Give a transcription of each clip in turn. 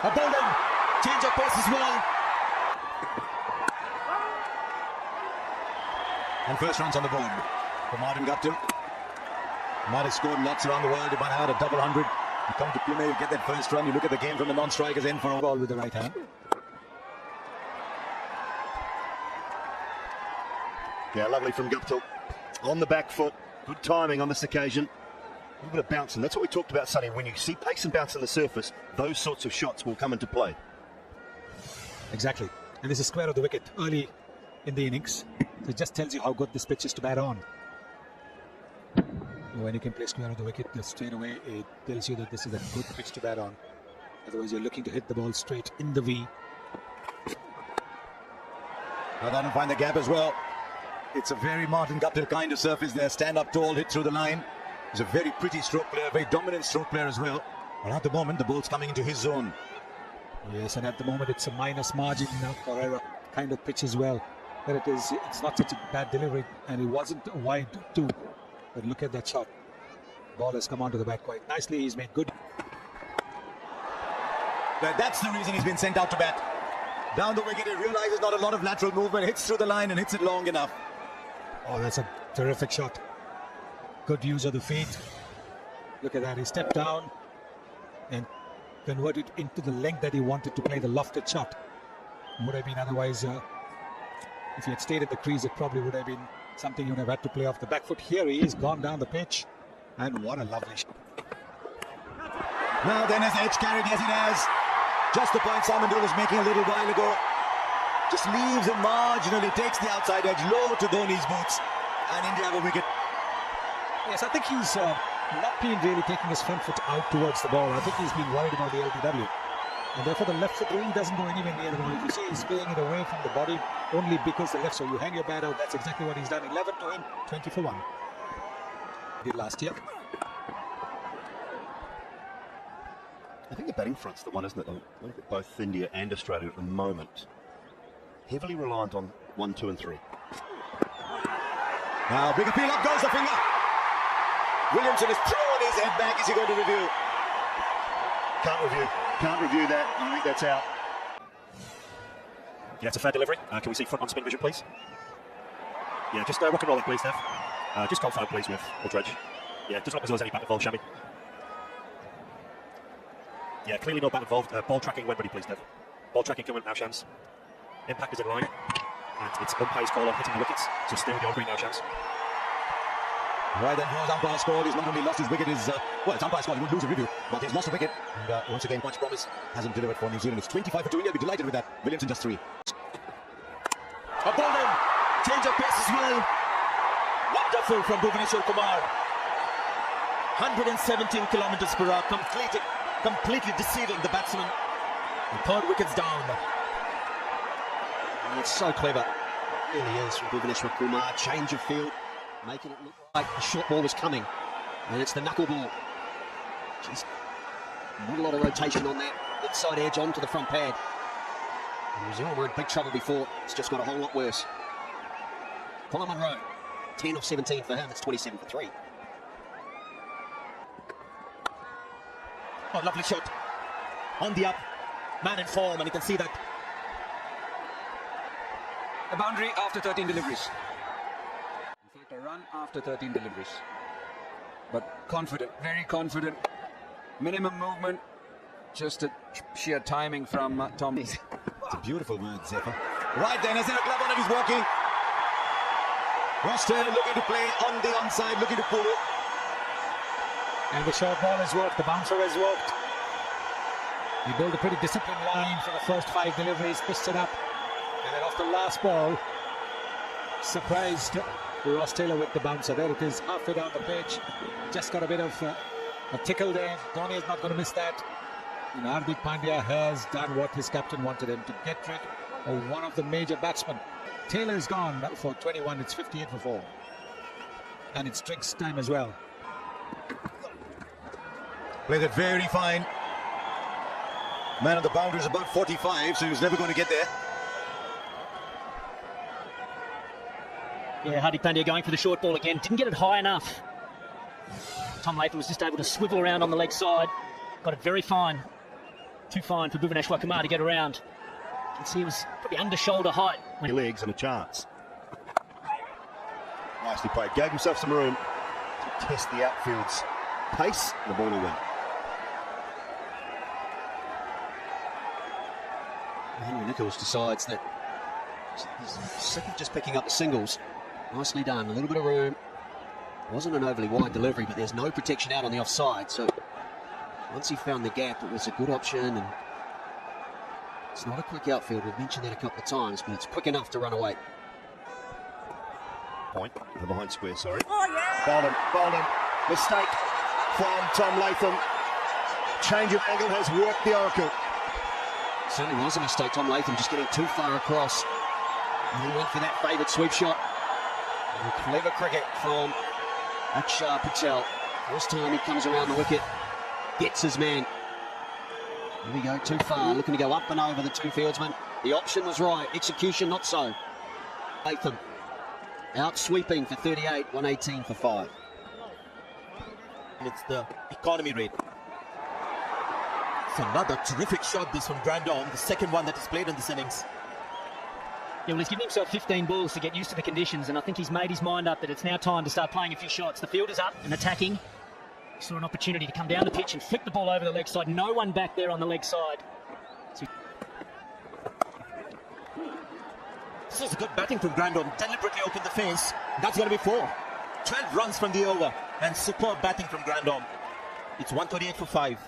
A bowling, change of pace as well. And first runs on the board for Martin Guptill. Might have scored lots around the world. He might have had a double 100. You come to Pune, you get that first run. You look at the game from the non-strikers in for a ball with the right hand. Yeah, lovely from Guptill. On the back foot. Good timing on this occasion. A little bit of bounce, and that's what we talked about, Sonny. When you see pace and bounce on the surface, those sorts of shots will come into play. Exactly. And this is square of the wicket early in the innings. So it just tells you how good this pitch is to bat on. When you can play square of the wicket straight away, it tells you that this is a good pitch to bat on. Otherwise, you're looking to hit the ball straight in the V. Now that will find the gap as well. It's a very Martin Guptill kind of surface there. Stand up tall, hit through the line. He's a very pretty stroke player, very dominant stroke player as well. And at the moment, the ball's coming into his zone. Yes, and at the moment, it's a minus margin for error kind of pitch as well. But it's not such a bad delivery, and it wasn't a wide too. But look at that shot. Ball has come onto the bat quite nicely. He's made good. But that's the reason he's been sent out to bat. Down the wicket, he realizes not a lot of lateral movement, hits through the line and hits it long enough. Oh, that's a terrific shot. Good use of the feet. Look at that. He stepped down and converted into the length that he wanted to play the lofted shot. Would have been otherwise, if he had stayed in the crease, it probably would have been something you would have had to play off the back foot. Here he is, gone down the pitch. And what a lovely shot. Now then, as edge carried, yes it has. Just the point Simon Dool was making a little while ago. Just leaves it marginally, takes the outside edge low to Dhoni's boots. And India have a wicket. Yes, I think he's not been really taking his front foot out towards the ball. I think he's been worried about the LBW. And therefore the left foot really doesn't go anywhere near the ball. If you see he's playing it away from the body only because the left, so you hang your bat out. That's exactly what he's done. 11 to him, 20 for 1. He did last year. I think the batting front's the one, isn't it? I look at both India and Australia at the moment. Heavily reliant on 1, 2 and 3. Now big appeal, up goes the finger. Williamson is throwing his head back. Is he going to review? Can't review that. I think that's out. Yeah, it's a fair delivery. Can we see front on spin vision, please? Yeah, just rock and roll it, please, Dev. Just confirm, please, with Aldridge. Yeah, does not as well as any bat involved, Shami. Yeah, clearly no bat involved. Ball tracking when ready, please, Dev. Ball tracking coming now, Shams. Impact is in line. And it's umpire's call on hitting the wickets. So stay with your green now, Shams. Right, then goes umpire scored. He's not only lost his wicket, well, it's umpire scored, he won't lose a review, but he's lost a wicket. And once again, much promise hasn't delivered for New Zealand. It's 25 for 2. India will be delighted with that. Williamson just 3. A bowling, change of pace as well. Wonderful from Bhuvaneshwar Kumar. 117 kilometers per hour, completely deceiving the batsman. And 3rd wicket's down. And it's so clever. It really is from Bhuvaneshwar Kumar. Change of field, making it look like the short ball was coming. And it's the knuckle ball. Jeez, not a lot of rotation on that inside edge onto the front pad. And New Zealand were in big trouble before. It's just got a whole lot worse. Colin Munro, 10 of 17 for him. It's 27 for 3. Oh, lovely shot. On the up. Man in form, and you can see that. A boundary after 13 deliveries. In fact, a run after 13 deliveries. But confident, very confident. Minimum movement, just a sheer timing from Tom. It's a beautiful word, Zephyr. Right then, as a glove on it, he's walking. Ross Taylor looking to play on the onside, looking to pull it. And the short ball has worked, the bouncer has worked. He built a pretty disciplined line for the first 5 deliveries, pushed it up. And then off the last ball, surprised Ross Taylor with the bouncer. There it is, halfway down the pitch. Just got a bit of a tickle there. Dhoni is not going to miss that. And Hardik Pandya has done what his captain wanted him to get rid of one of the major batsmen. Taylor is gone for 21. It's 58 for 4. And it's Triggs' time as well. Played it very fine. Man on the boundary is about 45, so he was never going to get there. Yeah, Hardik Pandya going for the short ball again. Didn't get it high enough. Tom Latham was just able to swivel around on the leg side. Got it very fine. Too fine for Bhuvaneshwar Kumar to get around. You can see he was probably under shoulder height. Your legs and a chance. Nicely played. Gave himself some room to test the outfield's pace. The ball will win. Henry Nicholls decides that he's sick of just picking up the singles. Nicely done. A little bit of room. Wasn't an overly wide delivery, but there's no protection out on the offside. So once he found the gap, it was a good option. And it's not a quick outfield. We've mentioned that a couple of times, but it's quick enough to run away. Point. The behind square, sorry. Bowled him. Mistake from Tom Latham. Change of angle has worked the oracle. Certainly was a mistake. Tom Latham just getting too far across. And he went for that favoured sweep shot. And clever cricket from Akshar Patel. First time he comes around the wicket, gets his man. Here we go, too far, looking to go up and over the two fieldsmen. The option was right, execution not so. Latham out sweeping for 38, 118 for 5. It's the economy rate. It's another terrific shot this from Grandon, the second one that he's played in this innings. Yeah, well, he's given himself 15 balls to get used to the conditions, and I think he's made his mind up that it's now time to start playing a few shots. The field is up and attacking. He saw an opportunity to come down the pitch and flick the ball over the leg side. No one back there on the leg side. So This is good batting from Grandon. Deliberately opened the face. That's going to be 4. 12 runs from the over, and superb batting from Grandon. It's 138 for 5.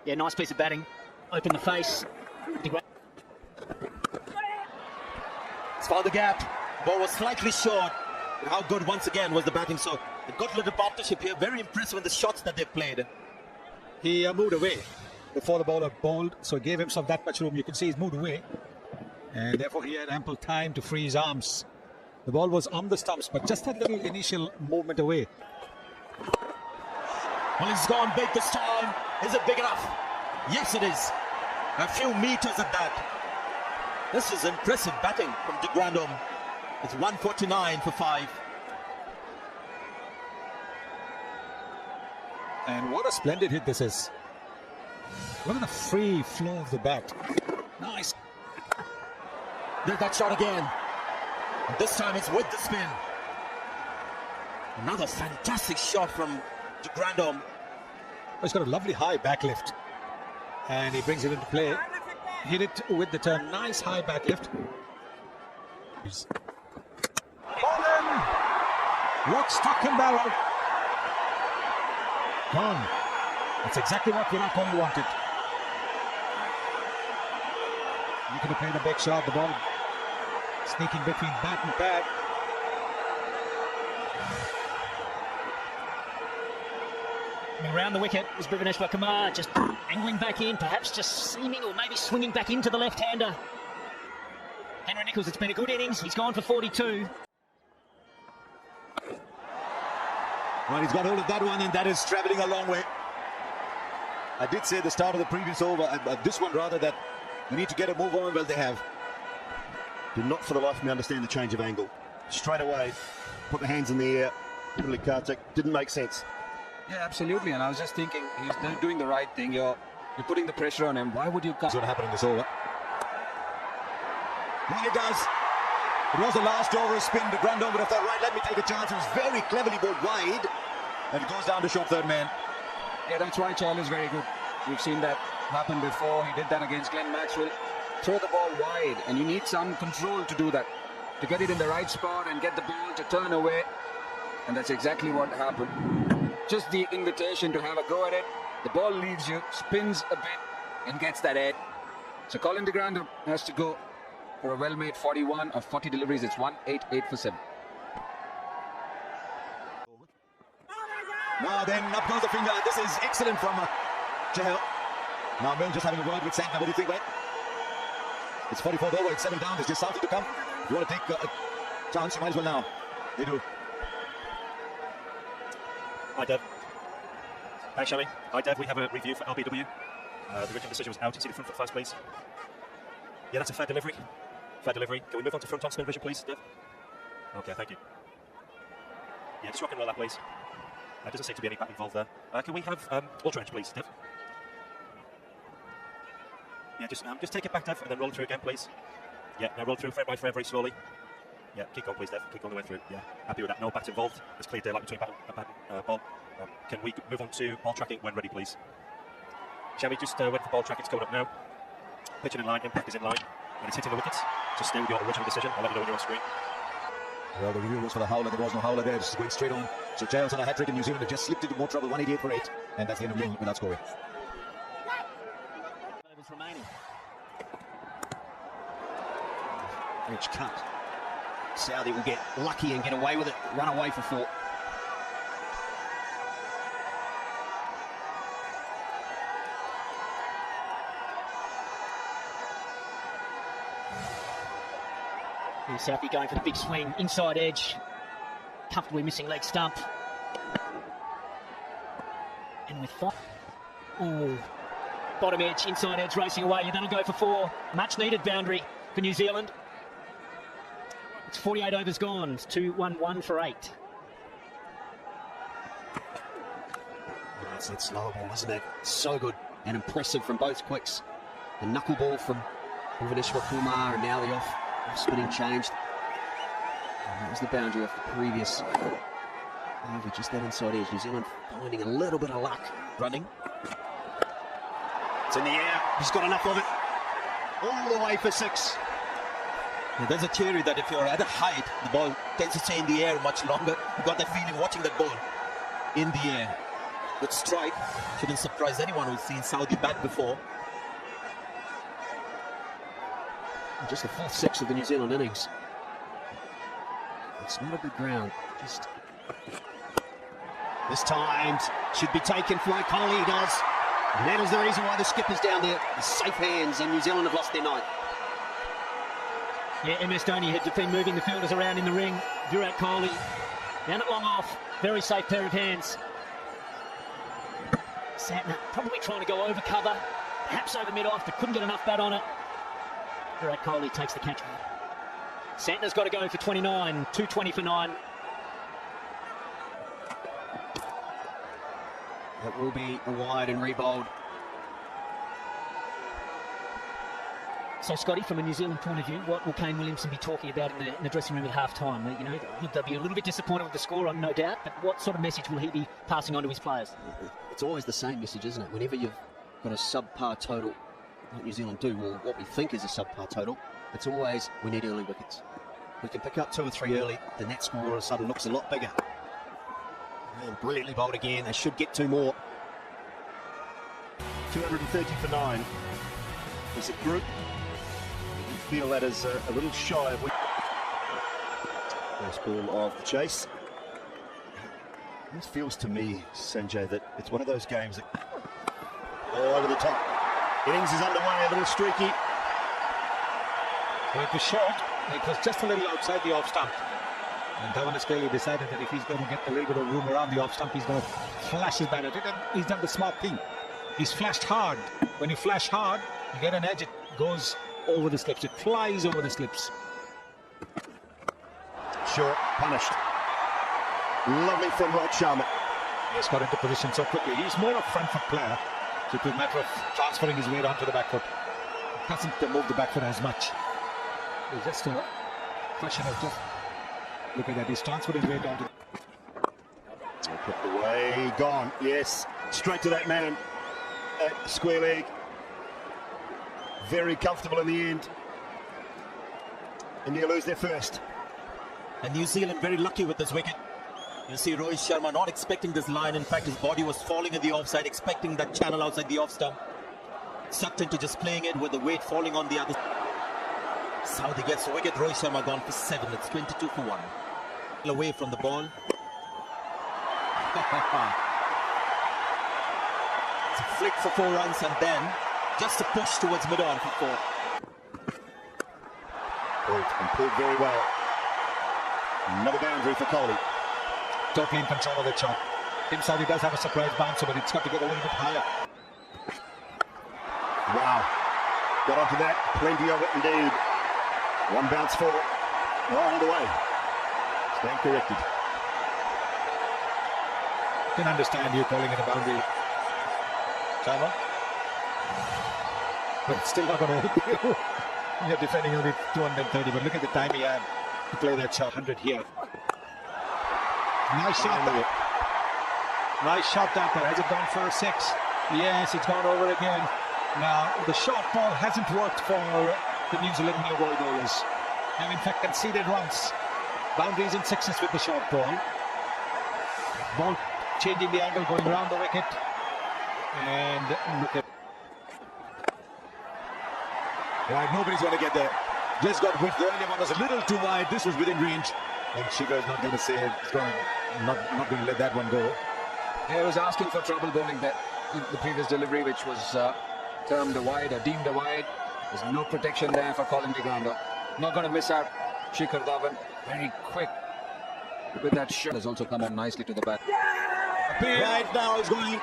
yeah, nice piece of batting. Open the face. It's found the gap. Ball was slightly short. But how good once again was the batting? So a good little partnership here. Very impressive in the shots that they played. He moved away before the bowler bowled, so he gave himself that much room. You can see he's moved away, and therefore he had ample time to free his arms. The ball was on the stumps, but just that little initial movement away. Well, he's gone big this time. Is it big enough? Yes, it is. A few meters at that. This is impressive batting from de Grandon. It's 149 for 5. And what a splendid hit this is. Look at the free flow of the bat. Nice. There's that shot again. And this time it's with the spin. Another fantastic shot from de Grandon. He's got a lovely high back lift, and he brings it into play. Hit it with the turn. Nice high back lift. Bowling! Lock, stock and barrel. Gone. That's exactly what Virat Kohli wanted. Looking to play the big shot. The ball sneaking between bat and pad. Around the wicket was Bhuvaneshwar Kumar, just angling back in, perhaps just seaming or maybe swinging back into the left-hander. Henry Nicholls, it's been a good innings. He's gone for 42. Right, he's got hold of that one, and that is travelling a long way. I did say at the start of the previous over, this one rather, that we need to get a move on. Well, they have. Did not for the life of me understand the change of angle. Straight away, put the hands in the air. Really, Kartik, didn't make sense. Yeah, absolutely. And I was just thinking, he's doing the right thing. You're putting the pressure on him. Why would you come? What's going to happen in this over? Well, it does. It was the last over, a spin. De Grandon would have thought, right, let me take a chance. It was very cleverly bowled wide. And it goes down to short third man. Yeah, that's why Charlie is very good. We've seen that happen before. He did that against Glenn Maxwell. Throw the ball wide, and you need some control to do that. To get it in the right spot and get the ball to turn away. And that's exactly what happened. Just the invitation to have a go at it. The ball leaves you, spins a bit, and gets that head. So Colin de Grandon has to go for a well-made 41 of 40 deliveries. It's 188 for 7. Now then, up goes the finger. This is excellent from Chahal. Now Mill just having a word with Sankar. What do you think, mate? It's 44th over. It's 7 down. It's just starting to come. If you want to take a chance, you might as well now. They do. Hi, Dev. Thanks, Shami. Hi, Dev. We have a review for LBW. The written decision was out. You see the front foot first, please. Yeah, that's a fair delivery. Fair delivery. Can we move on to front on spin vision, please, Dev? Okay, thank you. Yeah, just rock and roll that, please. Doesn't seem to be any bat involved there. Can we have ultra edge, please, Dev? Yeah, just take it back, Dev, and then roll it through again, please. Yeah, now roll through frame by frame very slowly. Yeah, keep going, please, Dev. Keep going the way through. Yeah, happy with that. No bat involved. There's clear daylight between bat and ball. Can we move on to ball tracking when ready, please? Shall we just wait for ball tracking? It's coming up now. Pitching in line, impact is in line. When it's hitting the wickets, just stay with your original decision. I'll let you know when you're on screen. Well, the review was for the howler. There was no howler there. Just going straight on. So Giles on a hat-trick in New Zealand have just slipped into more trouble. 188 for 8. And that's the end of the inning without scoring. Overs remaining. Edge cut. Southey will get lucky and get away with it. Run away for 4. Here's Southey going for the big swing, inside edge, comfortably missing leg stump. And with 5. Ooh, bottom edge, inside edge, racing away. That'll go for 4. Much needed boundary for New Zealand. It's 48 overs gone. It's 2-1-1 for 8. That's that slow ball, isn't it? So good and impressive from both quicks. The knuckleball from Bhuvaneshwar Kumar, and now the off spinning changed. And that was the boundary off the previous over, just that inside edge. New Zealand finding a little bit of luck. Running. It's in the air. He's got enough of it. All the way for 6. Now, there's a theory that if you're at a height, the ball tends to stay in the air much longer. You got that feeling watching that ball in the air. Good strike. Shouldn't surprise anyone who's seen Southey bat before. Just the 4th 6 of the New Zealand innings. It's not a good ground. Just this time should be taken for O'Coley. He does. And that is the reason why the skipper's down there. The safe hands, and New Zealand have lost their 9th. Yeah, MS Dhoni had been moving the fielders around in the ring. Virat Kohli down at long off. Very safe pair of hands. Santner probably trying to go over cover, perhaps over mid-off, but couldn't get enough bat on it. Virat Kohli takes the catch. Santner's got to go for 29, 220 for 9. That will be a wide and rebowled. So, Scotty, from a New Zealand point of view, what will Kane Williamson be talking about in the dressing room at half-time? You know, they'll be a little bit disappointed with the score, no doubt, but what sort of message will he be passing on to his players? It's always the same message, isn't it? Whenever you've got a subpar total, like New Zealand do, or what we think is a subpar total, it's always, we need early wickets. We can pick up 2 or 3 early, the net score all of a sudden looks a lot bigger. And brilliantly bowled again. They should get 2 more. 230 for 9. Is it group? You feel that is a little shy of first ball of the chase. This feels to me, Sanjay, that it's one of those games that over the top. Innings is underway, a little streaky. Well, it was short. It was just a little outside the off stump. And Dhawan has clearly decided that if he's going to get a little bit of room around the off stump, he's going to flash his bat at it. And he's done the smart thing. He's flashed hard. When you flash hard, you get an edge. It goes over the slips. It flies over the slips. Short, punished. Lovely from Rohit Sharma. He's got into position so quickly. He's more a front foot player. So it was a matter of transferring his weight onto the back foot. He doesn't move the back foot as much. It's just a question of just look at that. He's transferred his weight onto. Put away, gone. Yes, straight to that man at square leg. Very comfortable in the end. India lose their first. And New Zealand very lucky with this wicket. You see Rohit Sharma not expecting this line. In fact, his body was falling in the offside, expecting that channel outside the off stump. Sucked into just playing it with the weight falling on the other. Southey gets a wicket. Rohit Sharma gone for 7. It's 22 for 1. Away from the ball. It's a flick for 4 runs, and then just a push towards mid-on for 4. And pulled very well. Another boundary for Kohli. Totally in control of the chop. Tim Southey does have a surprise bouncer, but it's got to get a little bit higher. Wow. Got onto that. Plenty of it indeed. 1 bounce for all the way. Stand corrected. Can understand you calling it a boundary, Chama. But it's still not going to help you. You're defending only 230, but look at the time he had to play that shot. 100 here. Nice shot there. Nice shot that there. Has it gone for a 6? Yes, it's gone over again. Now, the short ball hasn't worked for the New Zealand new ball bowlers. They've in fact conceded runs. Boundaries and 6s with the short ball. Ball changing the angle, going around the wicket. And look at... Right, nobody's going to get there. Just got whiffed. The earlier one was a little too wide. This was within range. And Shiga is not going to say it. It's going, not going to let that one go. He was asking for trouble bowling that the previous delivery, which was termed a wide or deemed a wide. There's no protection there for Colin de Grandon. Not going to miss out. Shikhar Dhawan, very quick with that shot. Has also come on nicely to the bat. Right now is going.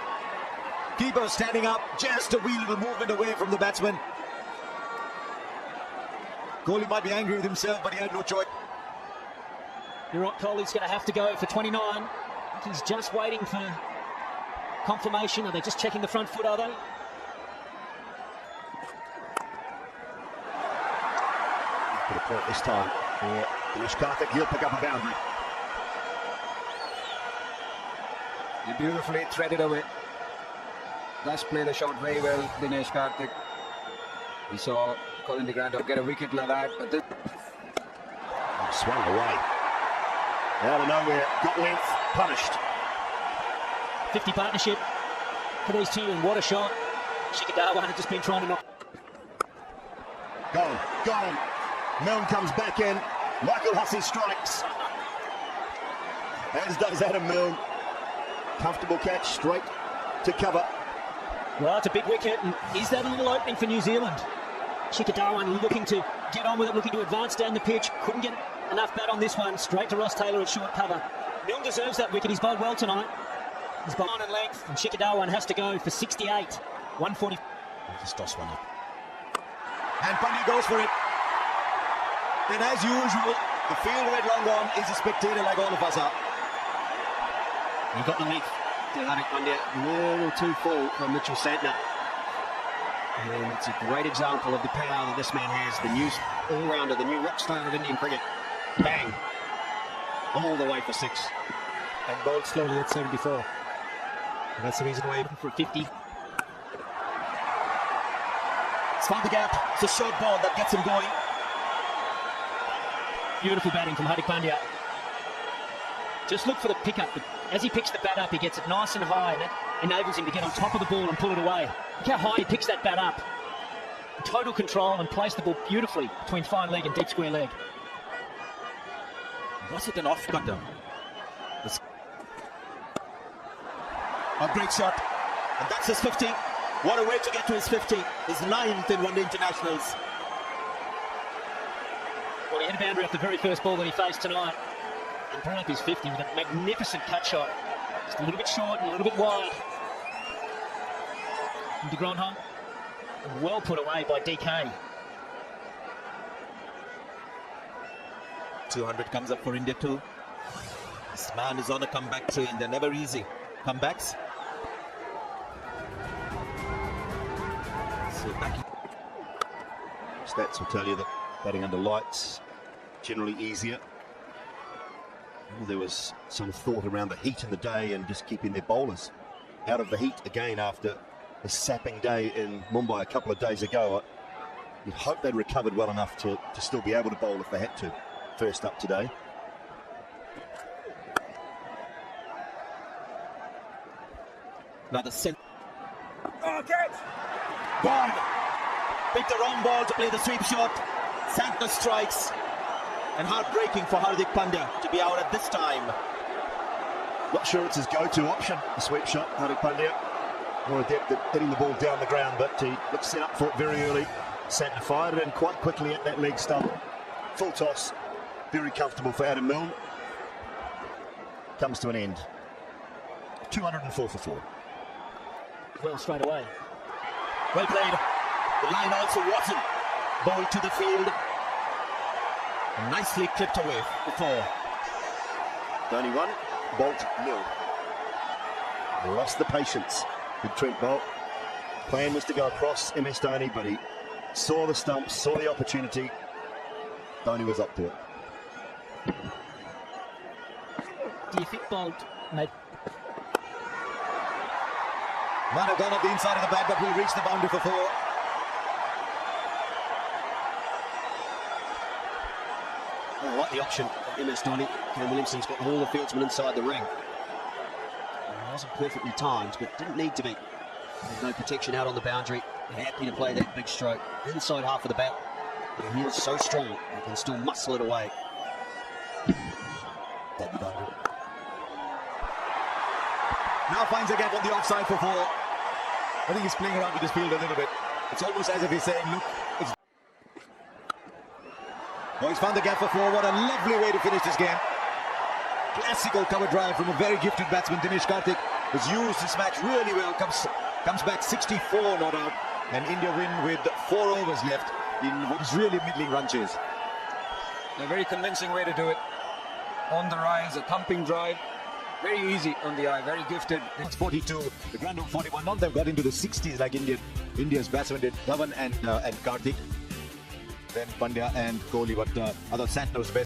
Keeper standing up. Just a wee little movement away from the batsman. Kohli might be angry with himself, but he had no choice. You're right, Kohli's going to have to go for 29. He's just waiting for confirmation. Are they just checking the front foot, are they? Put a point this time for Dinesh Karthik. He'll pick up a boundary. He beautifully threaded away. Does play the shot very well, Dinesh Karthik. We saw Colin de Grandon get a wicket like that, but this... Swung away. Out of nowhere, got length, punished. 50 partnership for these two, and what a shot. Shikhar Dhawan had just been trying to knock. Gone. Milne comes back in. Michael Hussey strikes. As does Adam Milne. Comfortable catch, straight to cover. Well, it's a big wicket, and is that a little opening for New Zealand? Shikhar Dhawan looking to get on with it, looking to advance down the pitch. Couldn't get enough bat on this one. Straight to Ross Taylor at short cover. Milne deserves that wicket. He's bowled well tonight. He's bowled on in length, and Shikhar Dhawan has to go for 68. 140. Just toss one up. And Pandya goes for it. And as usual, the field red long on is a spectator like all of us are. He got the length to Hardik Pandya. A little too full from Mitchell Santner. And it's a great example of the power that this man has. The new all-rounder, the new rock star of Indian cricket. Bang! All the way for 6. And bowled slowly at 74. And that's the reason why For a 50. It's found the gap. It's a short ball that gets him going. Beautiful batting from Hardik Pandya. Just look for the pickup. As he picks the bat up, he gets it nice and high, and that enables him to get on top of the ball and pull it away. Look how high he picks that bat up. Total control, and placed the ball beautifully between fine leg and deep square leg. Was it an off cutter? A great shot. And that's his 50. What a way to get to his 50. His 9th in one-day internationals. Well, he had a boundary off the very first ball that he faced tonight. And brought up his 50 with a magnificent cut shot. Just a little bit short and a little bit wide. De Grandon, well put away by DK. 200 comes up for India too. This man is on a comeback train. They're never easy. Comebacks. So back. Stats will tell you that batting under lights generally easier. There was some thought around the heat in the day and just keeping their bowlers out of the heat again after a sapping day in Mumbai a couple of days ago. You'd hope they'd recovered well enough to still be able to bowl if they had to. First up today. Another cent. Gone. Picked the wrong ball to play the sweep shot. Santner strikes. And heartbreaking for Hardik Pandya to be out at this time. Not sure it's his go-to option, the sweep shot, Hardik Pandya. More adept at hitting the ball down the ground, but he looked set up for it very early. Santner fired it in quite quickly at that leg stump. Full toss. Very comfortable for Adam Milne. Comes to an end. 204 for 4. Well, straight away. Well played. The line also wasn't. Ball to the field. And nicely clipped away for 4. Only one. Bolt nil. He lost the patience with Trent Bolt. Plan was to go across MS Dhoni, but he saw the stumps, saw the opportunity. Dhoni was up to it. Do you think Bolt made... Might have gone up the inside of the bat, but will reach the boundary for 4. I like the option of MS Dhoni. Cam Williamson's got all the fieldsmen inside the ring. It wasn't perfectly timed, but didn't need to be. There's no protection out on the boundary. Happy to play that big stroke. Inside half of the bat. And he is so strong, he can still muscle it away. Now finds a gap on the offside for 4. I think he's playing around with his field a little bit. It's almost as if he's saying, look, it's... Oh, he's found the gap for 4. What a lovely way to finish this game. Classical cover drive from a very gifted batsman. Dinesh Karthik has used this match really well. Comes back 64 not out. And India win with 4 overs left in what is really middling run chase. A very convincing way to do it. On the rise, a thumping drive. Very easy on the eye, very gifted. It's 42, the Grandom 41. None of them got into the 60s like India's batsmen did. Dhawan and Karthik. Then Pandya and Kohli, but other Santner's best.